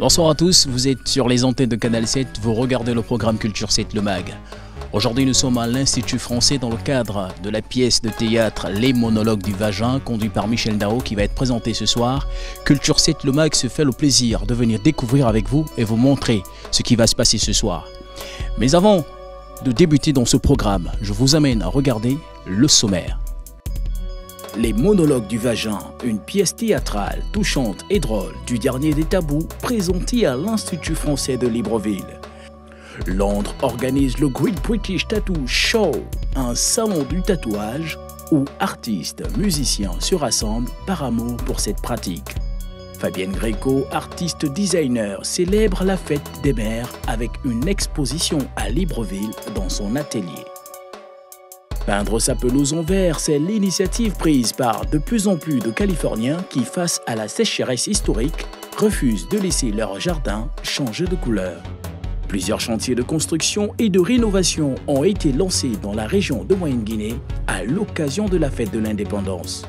Bonsoir à tous, vous êtes sur les antennes de Canal 7, vous regardez le programme Culture 7 Le Mag. Aujourd'hui nous sommes à l'Institut français dans le cadre de la pièce de théâtre Les monologues du vagin, conduit par Michel Ndao qui va être présenté ce soir. Culture 7 Le Mag se fait le plaisir de venir découvrir avec vous et vous montrer ce qui va se passer ce soir. Mais avant de débuter dans ce programme, je vous amène à regarder le sommaire. Les monologues du vagin, une pièce théâtrale touchante et drôle du dernier des tabous, présentée à l'Institut français de Libreville. Londres organise le Great British Tattoo Show, un salon du tatouage où artistes, musiciens se rassemblent par amour pour cette pratique. Fabienne Gréco, artiste designer, célèbre la fête des mères avec une exposition à Libreville dans son atelier. Peindre sa pelouse en vert, c'est l'initiative prise par de plus en plus de Californiens qui, face à la sécheresse historique, refusent de laisser leur jardin changer de couleur. Plusieurs chantiers de construction et de rénovation ont été lancés dans la région de Moyenne-Guinée à l'occasion de la fête de l'indépendance.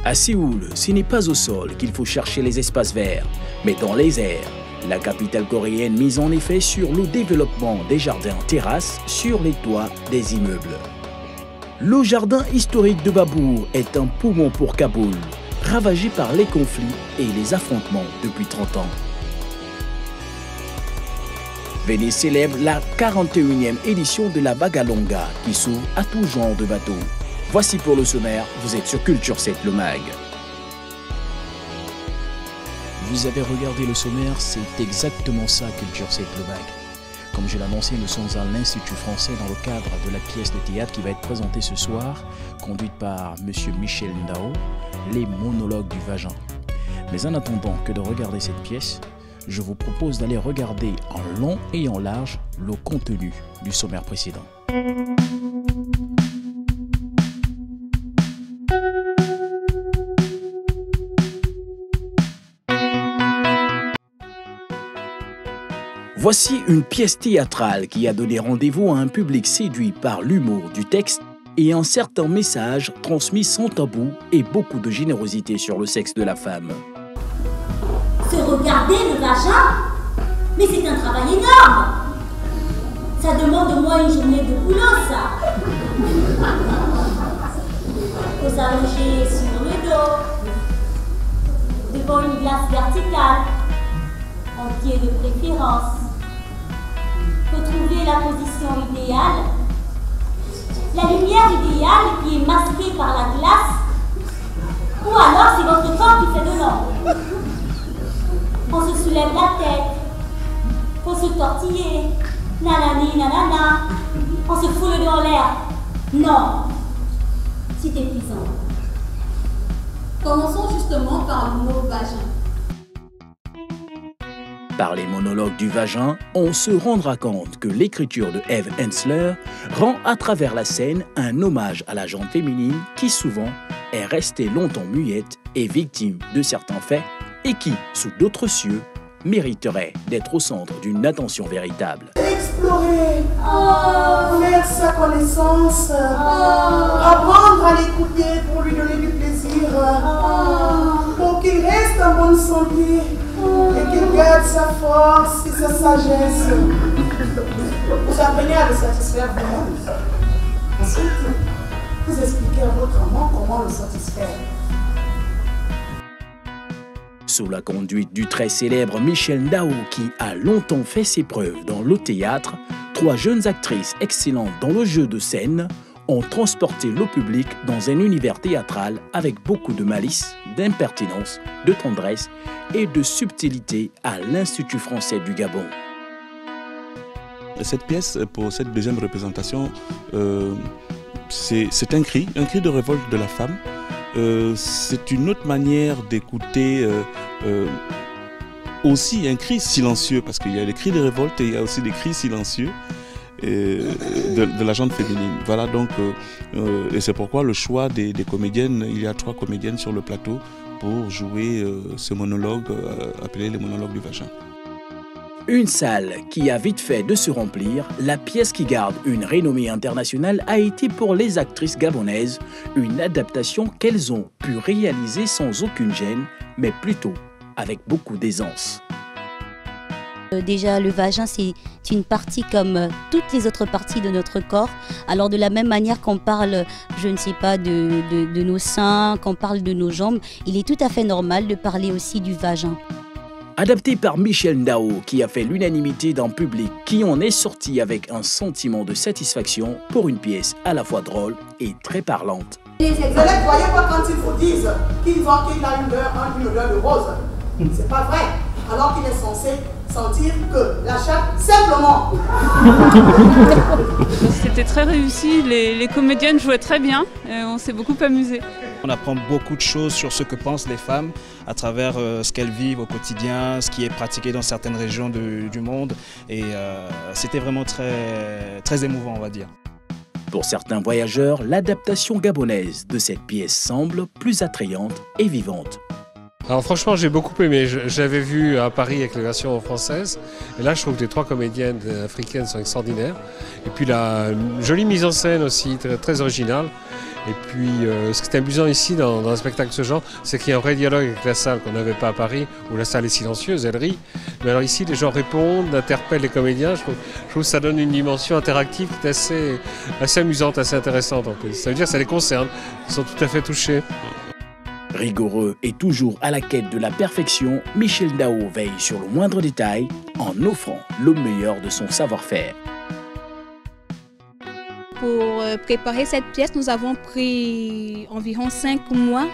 À Séoul, ce n'est pas au sol qu'il faut chercher les espaces verts, mais dans les airs. La capitale coréenne mise en effet sur le développement des jardins-terrasses sur les toits des immeubles. Le jardin historique de Babour est un poumon pour Kaboul, ravagé par les conflits et les affrontements depuis 30 ans. Venez célèbre la 41e édition de la Bagalonga qui s'ouvre à tout genre de bateaux. Voici pour le sommaire, vous êtes sur Culture 7 Le Mag. Vous avez regardé le sommaire, c'est exactement ça Culture 7 Le Mag. Comme je l'ai annoncé, nous sommes à l'Institut français dans le cadre de la pièce de théâtre qui va être présentée ce soir, conduite par M. Michel Ndao, Les monologues du vagin. Mais en attendant que de regarder cette pièce, je vous propose d'aller regarder en long et en large le contenu du sommaire précédent. Voici une pièce théâtrale qui a donné rendez-vous à un public séduit par l'humour du texte et un certain message transmis sans tabou et beaucoup de générosité sur le sexe de la femme. Se regarder le vagin, mais c'est un travail énorme. Ça demande au moins une journée de boulot, ça. Faut s'allonger sur le dos, devant une glace verticale, en pied de préférence. Faut trouver la position idéale, la lumière idéale qui est masquée par la glace, ou alors c'est votre corps qui fait de l'ombre. On se soulève la tête, faut se tortiller, nanani nanana, on se fout le dos en l'air. Non, c'est épuisant. Commençons justement par le mot vagin. Par les monologues du vagin, on se rendra compte que l'écriture de Eve Ensler rend à travers la scène un hommage à la gente féminine qui souvent est restée longtemps muette et victime de certains faits et qui, sous d'autres cieux, mériterait d'être au centre d'une attention véritable. Explorer, faire sa connaissance, apprendre à l'écouter pour lui donner du plaisir, pour qu'il reste en bonne santé et qu'il garde sa force et sa sagesse. Vous apprenez à le satisfaire vous-même. Ensuite, vous expliquez à votre amant comment le satisfaire. Sous la conduite du très célèbre Michel Ndao qui a longtemps fait ses preuves dans le théâtre, 3 jeunes actrices excellentes dans le jeu de scène ont transporté le public dans un univers théâtral avec beaucoup de malice, d'impertinence, de tendresse et de subtilité à l'Institut français du Gabon. Cette pièce, pour cette deuxième représentation, c'est un cri de révolte de la femme. C'est une autre manière d'écouter aussi un cri silencieux, parce qu'il y a des cris de révolte et il y a aussi des cris silencieux de la gente féminine. Voilà donc, et c'est pourquoi le choix des comédiennes, il y a 3 comédiennes sur le plateau pour jouer ce monologue appelé les monologues du vagin. Une salle qui a vite fait de se remplir, la pièce qui garde une renommée internationale a été pour les actrices gabonaises une adaptation qu'elles ont pu réaliser sans aucune gêne, mais plutôt avec beaucoup d'aisance. Déjà, le vagin, c'est une partie comme toutes les autres parties de notre corps. Alors, de la même manière qu'on parle, je ne sais pas, de nos seins, qu'on parle de nos jambes, il est tout à fait normal de parler aussi du vagin. Adapté par Michel Ndao, qui a fait l'unanimité d'un public qui en est sorti avec un sentiment de satisfaction pour une pièce à la fois drôle et très parlante. Vous ne croyez pas quand ils vous disent qu'il a une odeur de rose. C'est pas vrai. Alors qu'il est censé sentir que la chatte simplement. C'était très réussi, les comédiennes jouaient très bien, on s'est beaucoup amusé. On apprend beaucoup de choses sur ce que pensent les femmes à travers ce qu'elles vivent au quotidien, ce qui est pratiqué dans certaines régions du monde. Et c'était vraiment très émouvant, on va dire. Pour certains voyageurs, l'adaptation gabonaise de cette pièce semble plus attrayante et vivante. Alors franchement, j'ai beaucoup aimé. J'avais vu à Paris avec la version française. Et là, je trouve que les trois comédiennes africaines sont extraordinaires. Et puis la jolie mise en scène aussi, très originale. Et puis ce qui est amusant ici dans un spectacle de ce genre, c'est qu'il y a un vrai dialogue avec la salle qu'on n'avait pas à Paris, où la salle est silencieuse, elle rit. Mais alors ici, les gens répondent, interpellent les comédiens. Je trouve que ça donne une dimension interactive qui est assez amusante, assez intéressante en plus. Ça veut dire que ça les concerne, ils sont tout à fait touchés. Rigoureux et toujours à la quête de la perfection, Michel Ndao veille sur le moindre détail en offrant le meilleur de son savoir-faire. Pour préparer cette pièce, nous avons pris environ 5 mois.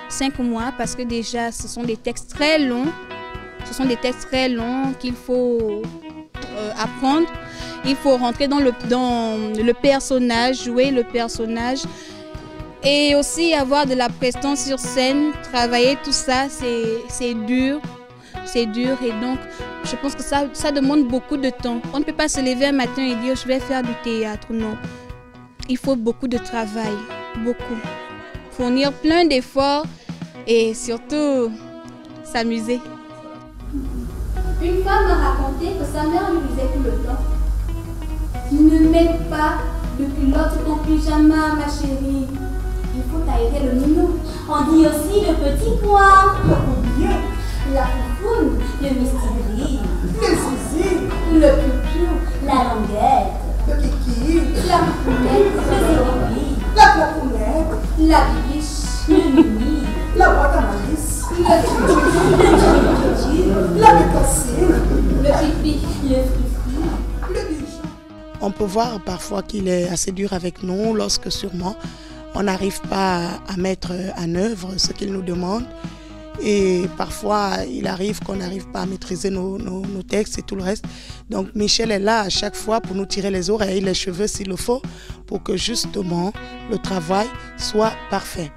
5 mois parce que déjà, ce sont des textes très longs. Ce sont des textes très longs qu'il faut apprendre. Il faut rentrer dans le personnage, jouer le personnage. Et aussi avoir de la prestance sur scène, travailler tout ça, c'est dur. C'est dur et donc je pense que ça demande beaucoup de temps. On ne peut pas se lever un matin et dire je vais faire du théâtre, non. Il faut beaucoup de travail, beaucoup. Fournir plein d'efforts et surtout s'amuser. Une femme m'a raconté que sa mère lui disait tout le temps « Ne mets pas de culotte sur ton pyjama, ma chérie. Il faut aérer le nounou. » On dit aussi le petit pois, La foufoune, le mistigris, Le zizi, le pupiou, la languette, le kiki, la poupounette, le zérobi, la clapounette, la bibiche, le mimi, la boîte à malice, le tutu, la bécassine, le pipi, le frifri. le bichon. On peut voir parfois qu'il est assez dur avec nous lorsque sûrement on n'arrive pas à mettre en œuvre ce qu'il nous demande. Et parfois, il arrive qu'on n'arrive pas à maîtriser nos textes et tout le reste. Donc Michel est là à chaque fois pour nous tirer les oreilles, les cheveux s'il le faut, pour que justement le travail soit parfait.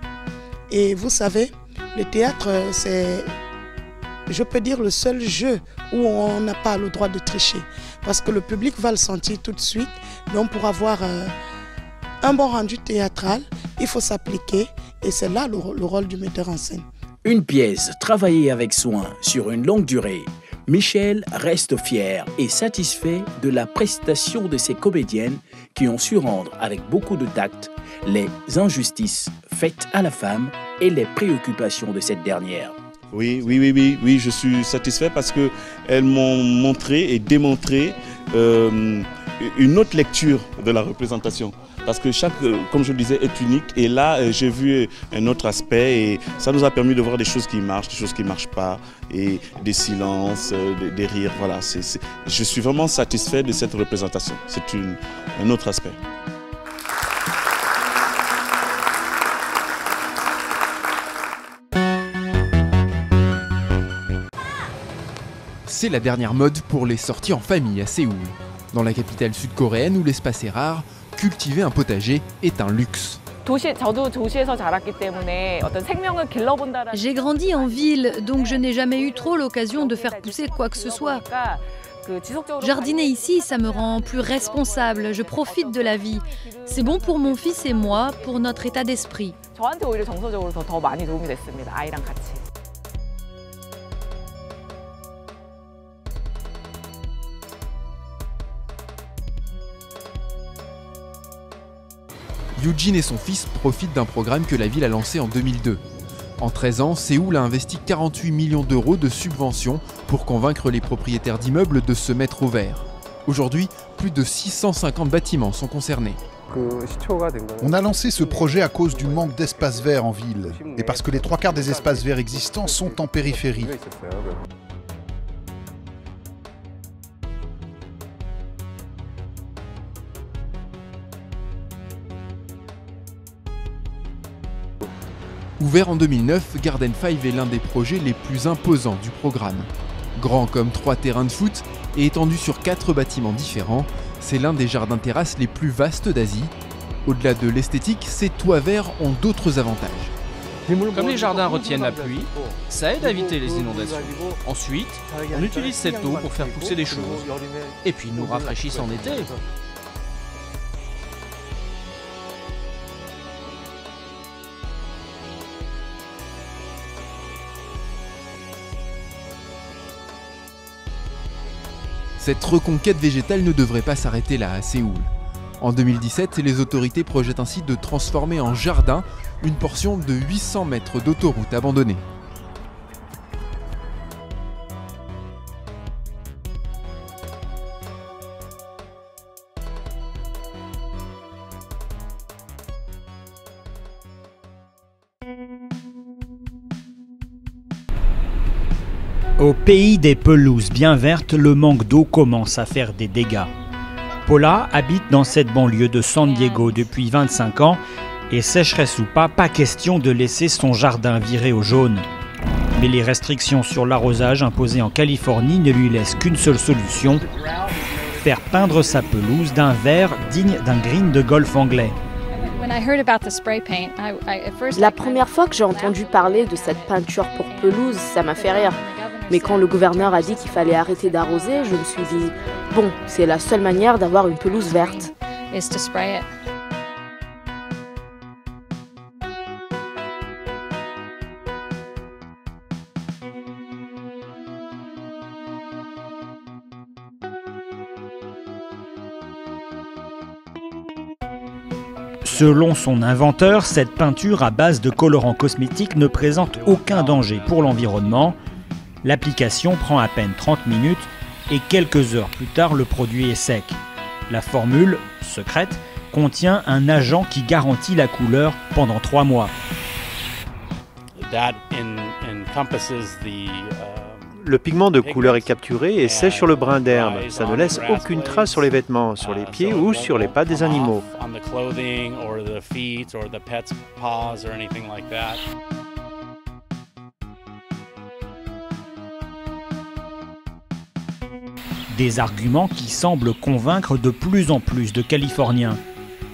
Et vous savez, le théâtre, c'est, je peux dire, le seul jeu où on n'a pas le droit de tricher. Parce que le public va le sentir tout de suite. Donc pour avoir un bon rendu théâtral, il faut s'appliquer. Et c'est là le rôle du metteur en scène. Une pièce travaillée avec soin sur une longue durée. Michel reste fier et satisfait de la prestation de ses comédiennes qui ont su rendre avec beaucoup de tact les injustices faites à la femme et les préoccupations de cette dernière. Oui, je suis satisfait parce qu'elles m'ont montré et démontré une autre lecture de la représentation. Parce que chaque, comme je le disais, est unique. Et là, j'ai vu un autre aspect et ça nous a permis de voir des choses qui marchent, des choses qui ne marchent pas, et des silences, des rires. Voilà, je suis vraiment satisfait de cette représentation. C'est un autre aspect. C'est la dernière mode pour les sorties en famille à Séoul. Dans la capitale sud-coréenne où l'espace est rare, cultiver un potager est un luxe. J'ai grandi en ville, donc je n'ai jamais eu trop l'occasion de faire pousser quoi que ce soit. Jardiner ici, ça me rend plus responsable, je profite de la vie. C'est bon pour mon fils et moi, pour notre état d'esprit. Eugene et son fils profitent d'un programme que la ville a lancé en 2002. En 13 ans, Séoul a investi 48 millions d'euros de subventions pour convaincre les propriétaires d'immeubles de se mettre au vert. Aujourd'hui, plus de 650 bâtiments sont concernés. On a lancé ce projet à cause du manque d'espaces verts en ville et parce que les 3/4 des espaces verts existants sont en périphérie. Ouvert en 2009, Garden 5 est l'un des projets les plus imposants du programme. Grand comme 3 terrains de foot et étendu sur 4 bâtiments différents, c'est l'un des jardins-terrasses les plus vastes d'Asie. Au-delà de l'esthétique, ces toits verts ont d'autres avantages. Comme les jardins retiennent la pluie, ça aide à éviter les inondations. Ensuite, on utilise cette eau pour faire pousser des choses. Et puis nous rafraîchissent en été. Cette reconquête végétale ne devrait pas s'arrêter là à Séoul. En 2017, les autorités projettent ainsi de transformer en jardin une portion de 800 mètres d'autoroute abandonnée. Au pays des pelouses bien vertes, le manque d'eau commence à faire des dégâts. Paula habite dans cette banlieue de San Diego depuis 25 ans et sécheresse ou pas question de laisser son jardin virer au jaune. Mais les restrictions sur l'arrosage imposées en Californie ne lui laissent qu'une seule solution, faire peindre sa pelouse d'un vert digne d'un green de golf anglais. La première fois que j'ai entendu parler de cette peinture pour pelouse, ça m'a fait rire. Mais quand le gouverneur a dit qu'il fallait arrêter d'arroser, je me suis dit, bon, c'est la seule manière d'avoir une pelouse verte. Selon son inventeur, cette peinture à base de colorants cosmétiques ne présente aucun danger pour l'environnement. L'application prend à peine 30 minutes et quelques heures plus tard, le produit est sec. La formule, secrète, contient un agent qui garantit la couleur pendant 3 mois. Le pigment de couleur est capturé et sèche sur le brin d'herbe. Ça ne laisse aucune trace sur les vêtements, sur les pieds ou sur les pattes des animaux. Des arguments qui semblent convaincre de plus en plus de Californiens.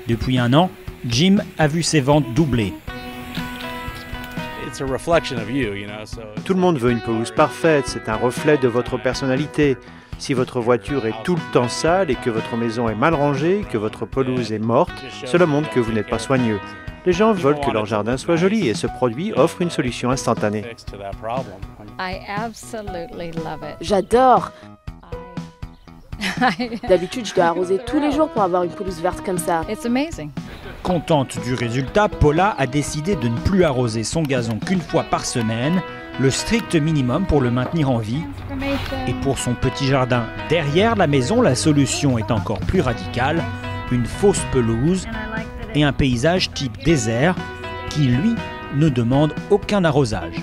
Depuis 1 an, Jim a vu ses ventes doubler. Tout le monde veut une pelouse parfaite, c'est un reflet de votre personnalité. Si votre voiture est tout le temps sale et que votre maison est mal rangée, que votre pelouse est morte, cela montre que vous n'êtes pas soigneux. Les gens veulent que leur jardin soit joli et ce produit offre une solution instantanée. J'adore! D'habitude, je dois arroser tous les jours pour avoir une pelouse verte comme ça. Contente du résultat, Paula a décidé de ne plus arroser son gazon qu'une fois par semaine, le strict minimum pour le maintenir en vie. Et pour son petit jardin derrière la maison, la solution est encore plus radicale, une fausse pelouse et un paysage type désert qui, lui, ne demande aucun arrosage.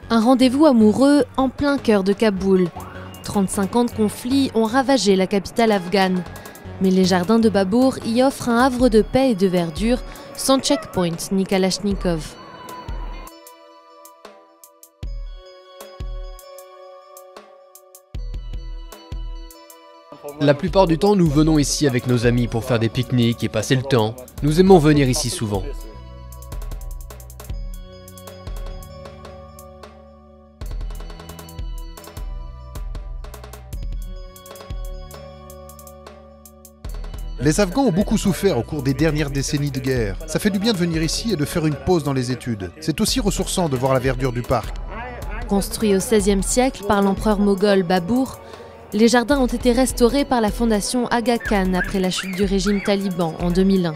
Un rendez-vous amoureux en plein cœur de Kaboul. 35 ans de conflits ont ravagé la capitale afghane. Mais les jardins de Babour y offrent un havre de paix et de verdure, sans checkpoint ni kalachnikov. La plupart du temps, nous venons ici avec nos amis pour faire des pique-niques et passer le temps. Nous aimons venir ici souvent. Les Afghans ont beaucoup souffert au cours des dernières décennies de guerre. Ça fait du bien de venir ici et de faire une pause dans les études. C'est aussi ressourçant de voir la verdure du parc. Construit au XVIe siècle par l'empereur moghol Babour, Les jardins ont été restaurés par la fondation Aga Khan après la chute du régime taliban en 2001.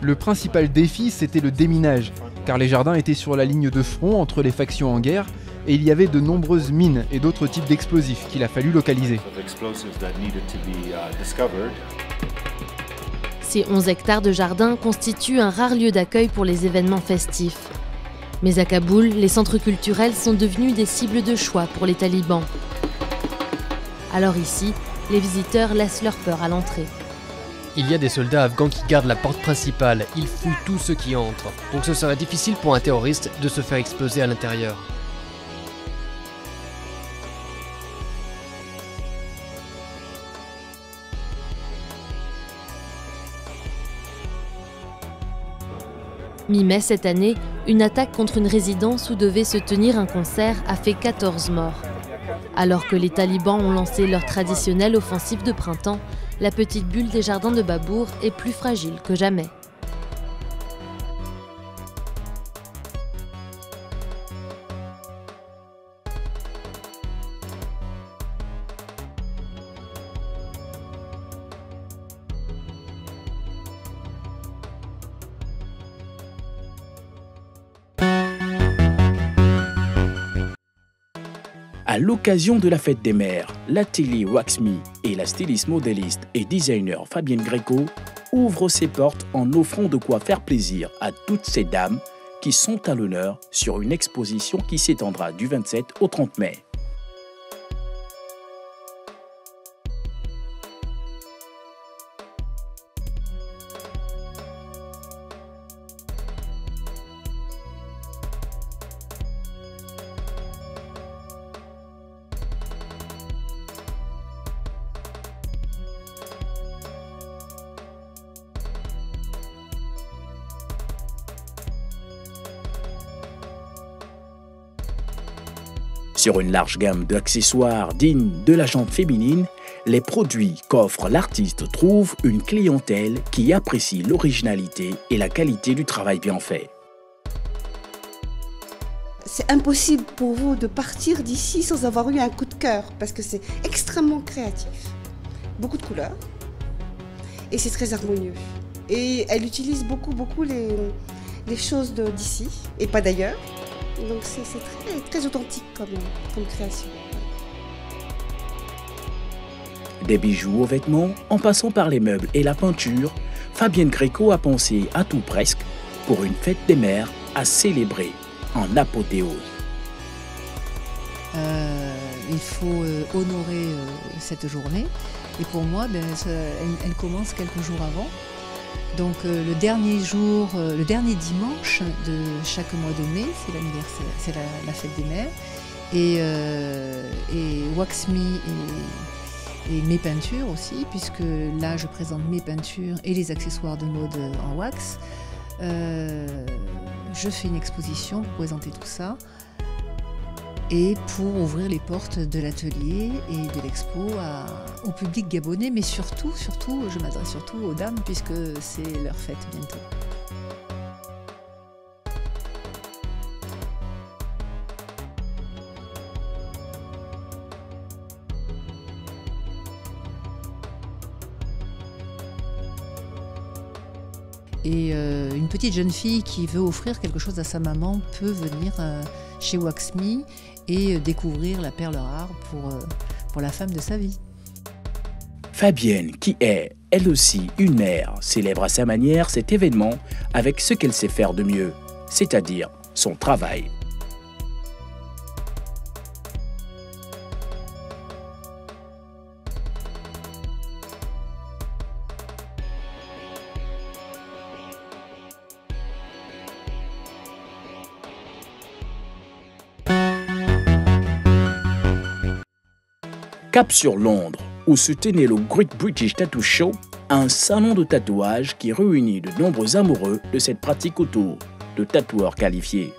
Le principal défi, c'était le déminage, car les jardins étaient sur la ligne de front entre les factions en guerre, et il y avait de nombreuses mines et d'autres types d'explosifs qu'il a fallu localiser. Ces 11 hectares de jardin constituent un rare lieu d'accueil pour les événements festifs. Mais à Kaboul, les centres culturels sont devenus des cibles de choix pour les talibans. Alors ici, les visiteurs laissent leur peur à l'entrée. Il y a des soldats afghans qui gardent la porte principale, ils fouillent tous ceux qui entrent. Donc ce serait difficile pour un terroriste de se faire exploser à l'intérieur. Mi-mai cette année, une attaque contre une résidence où devait se tenir un concert a fait 14 morts. Alors que les talibans ont lancé leur traditionnelle offensive de printemps, la petite bulle des jardins de Babur est plus fragile que jamais. À l'occasion de la fête des mères, l'atelier Wax Me et la styliste modéliste et designer Fabienne Greco ouvrent ses portes en offrant de quoi faire plaisir à toutes ces dames qui sont à l'honneur sur une exposition qui s'étendra du 27 au 30 mai. Sur une large gamme d'accessoires dignes de la gente féminine, les produits qu'offre l'artiste trouvent une clientèle qui apprécie l'originalité et la qualité du travail bien fait. C'est impossible pour vous de partir d'ici sans avoir eu un coup de cœur, parce que c'est extrêmement créatif. Beaucoup de couleurs, et c'est très harmonieux. Et elle utilise beaucoup les choses d'ici, et pas d'ailleurs. Donc c'est très authentique comme création. Des bijoux aux vêtements, en passant par les meubles et la peinture, Fabienne Greco a pensé à tout presque pour une fête des mères à célébrer en apothéose. Il faut honorer cette journée. Et pour moi, elle commence quelques jours avant. Donc le dernier jour, le dernier dimanche de chaque mois de mai, c'est l'anniversaire, c'est la fête des mères. Et Wax Me et mes peintures aussi, puisque là je présente mes peintures et les accessoires de mode en wax. Je fais une exposition pour présenter tout ça et pour ouvrir les portes de l'atelier et de l'expo au public gabonais, mais surtout, je m'adresse surtout aux dames puisque c'est leur fête bientôt. Et une petite jeune fille qui veut offrir quelque chose à sa maman peut venir chez Wax Me et découvrir la perle rare pour la femme de sa vie. Fabienne, qui est, elle aussi, une mère, célèbre à sa manière cet événement avec ce qu'elle sait faire de mieux, c'est-à-dire son travail. Cap sur Londres, où se tenait le Great British Tattoo Show, un salon de tatouage qui réunit de nombreux amoureux de cette pratique autour de tatoueurs qualifiés.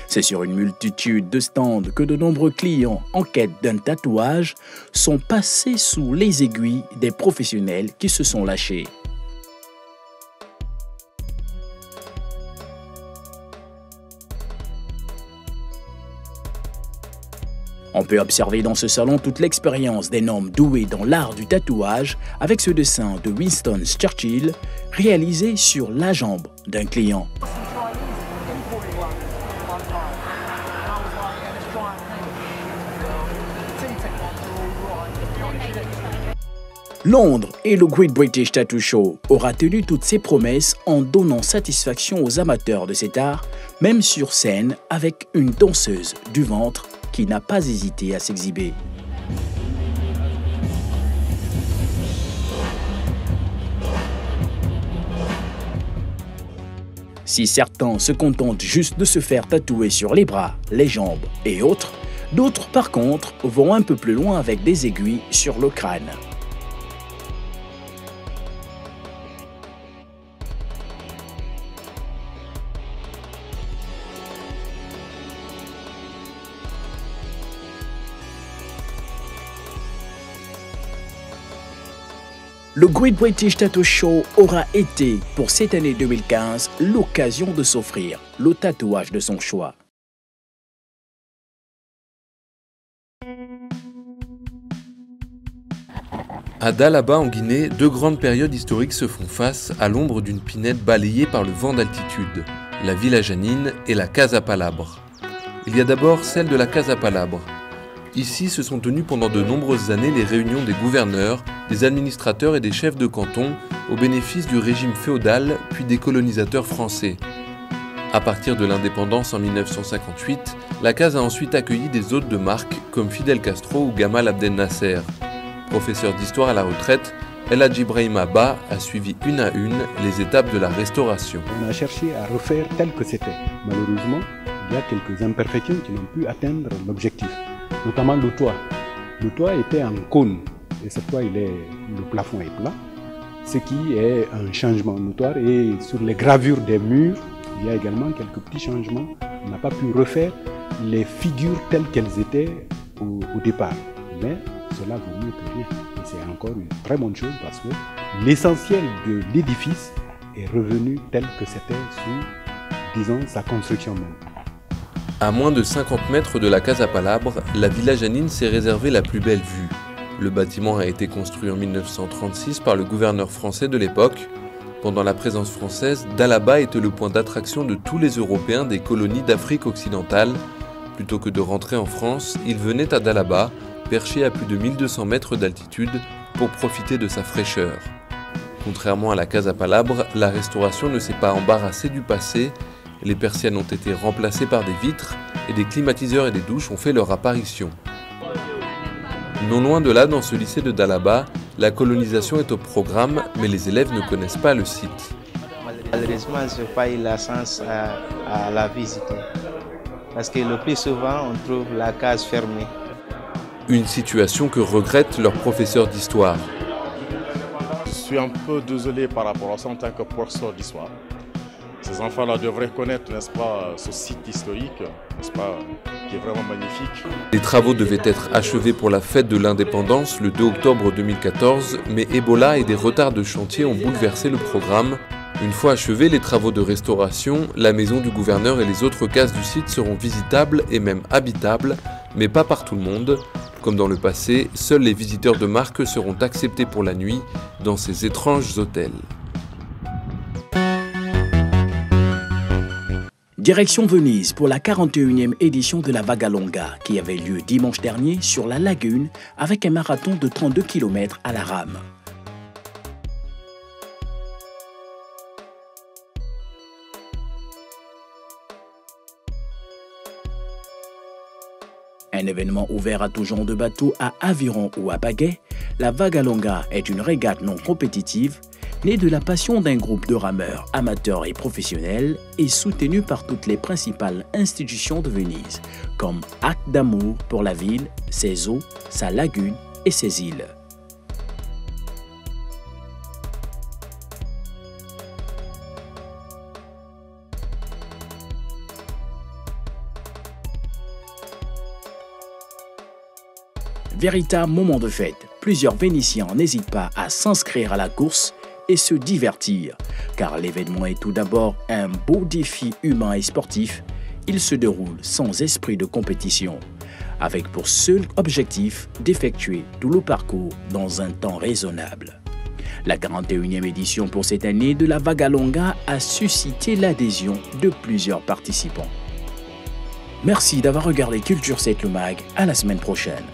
C'est sur une multitude de stands que de nombreux clients en quête d'un tatouage sont passés sous les aiguilles des professionnels qui se sont lâchés. On peut observer dans ce salon toute l'expérience d'un homme doué dans l'art du tatouage avec ce dessin de Winston Churchill réalisé sur la jambe d'un client. Londres et le Great British Tattoo Show aura tenu toutes ses promesses en donnant satisfaction aux amateurs de cet art, même sur scène avec une danseuse du ventre qui n'a pas hésité à s'exhiber. Si certains se contentent juste de se faire tatouer sur les bras, les jambes et autres, d'autres par contre vont un peu plus loin avec des aiguilles sur le crâne. Le Great British Tattoo Show aura été, pour cette année 2015, l'occasion de s'offrir le tatouage de son choix. À Dalaba en Guinée, deux grandes périodes historiques se font face à l'ombre d'une pinède balayée par le vent d'altitude, la Villa Janine et la Casa Palabre. Il y a d'abord celle de la Casa Palabre. Ici se sont tenues pendant de nombreuses années les réunions des gouverneurs, des administrateurs et des chefs de canton au bénéfice du régime féodal puis des colonisateurs français. À partir de l'indépendance en 1958, la case a ensuite accueilli des hôtes de marque comme Fidel Castro ou Gamal Abdel Nasser. Professeur d'histoire à la retraite, El Hadji Ibrahima Ba a suivi une à une les étapes de la restauration. On a cherché à refaire tel que c'était. Malheureusement, il y a quelques imperfections qui n'ont pu atteindre l'objectif. Notamment le toit. Le toit était en cône et cette fois le plafond est plat, ce qui est un changement notoire. Et sur les gravures des murs, il y a également quelques petits changements. On n'a pas pu refaire les figures telles qu'elles étaient au départ, mais cela vaut mieux que rien. Et c'est encore une très bonne chose parce que l'essentiel de l'édifice est revenu tel que c'était sous, disons, sa construction même. À moins de 50 mètres de la Casa Palabre, la Villa Janine s'est réservée la plus belle vue. Le bâtiment a été construit en 1936 par le gouverneur français de l'époque. Pendant la présence française, Dalaba était le point d'attraction de tous les Européens des colonies d'Afrique occidentale. Plutôt que de rentrer en France, ils venaient à Dalaba, perché à plus de 1200 mètres d'altitude, pour profiter de sa fraîcheur. Contrairement à la Casa Palabre, la restauration ne s'est pas embarrassée du passé. Les persiennes ont été remplacées par des vitres et des climatiseurs et des douches ont fait leur apparition. Non loin de là, dans ce lycée de Dalaba, la colonisation est au programme, mais les élèves ne connaissent pas le site. Malheureusement, je n'ai pas eu la chance à la visiter, parce que le plus souvent, on trouve la case fermée. Une situation que regrette leur professeur d'histoire. Je suis un peu désolé par rapport à ça en tant que professeur d'histoire. Ces enfants-là devraient connaître, n'est-ce pas, ce site historique, n'est-ce pas, qui est vraiment magnifique. Les travaux devaient être achevés pour la fête de l'indépendance le 2 octobre 2014, mais Ebola et des retards de chantier ont bouleversé le programme. Une fois achevés les travaux de restauration, la maison du gouverneur et les autres cases du site seront visitables et même habitables, mais pas par tout le monde. Comme dans le passé, seuls les visiteurs de marque seront acceptés pour la nuit dans ces étranges hôtels. Direction Venise pour la 41e édition de la Vagalonga qui avait lieu dimanche dernier sur la lagune avec un marathon de 32 km à la rame. Un événement ouvert à tout genre de bateaux à aviron ou à pagaie, la Vagalonga est une régate non compétitive née de la passion d'un groupe de rameurs amateurs et professionnels et soutenue par toutes les principales institutions de Venise, comme Acte d'amour pour la ville, ses eaux, sa lagune et ses îles. Véritable moment de fête, plusieurs Vénitiens n'hésitent pas à s'inscrire à la course et se divertir, car l'événement est tout d'abord un beau défi humain et sportif. Il se déroule sans esprit de compétition. avec pour seul objectif d'effectuer tout le parcours dans un temps raisonnable. La 41e édition pour cette année de la Vagalonga a suscité l'adhésion de plusieurs participants. Merci d'avoir regardé Culture 7 le Mag, à la semaine prochaine.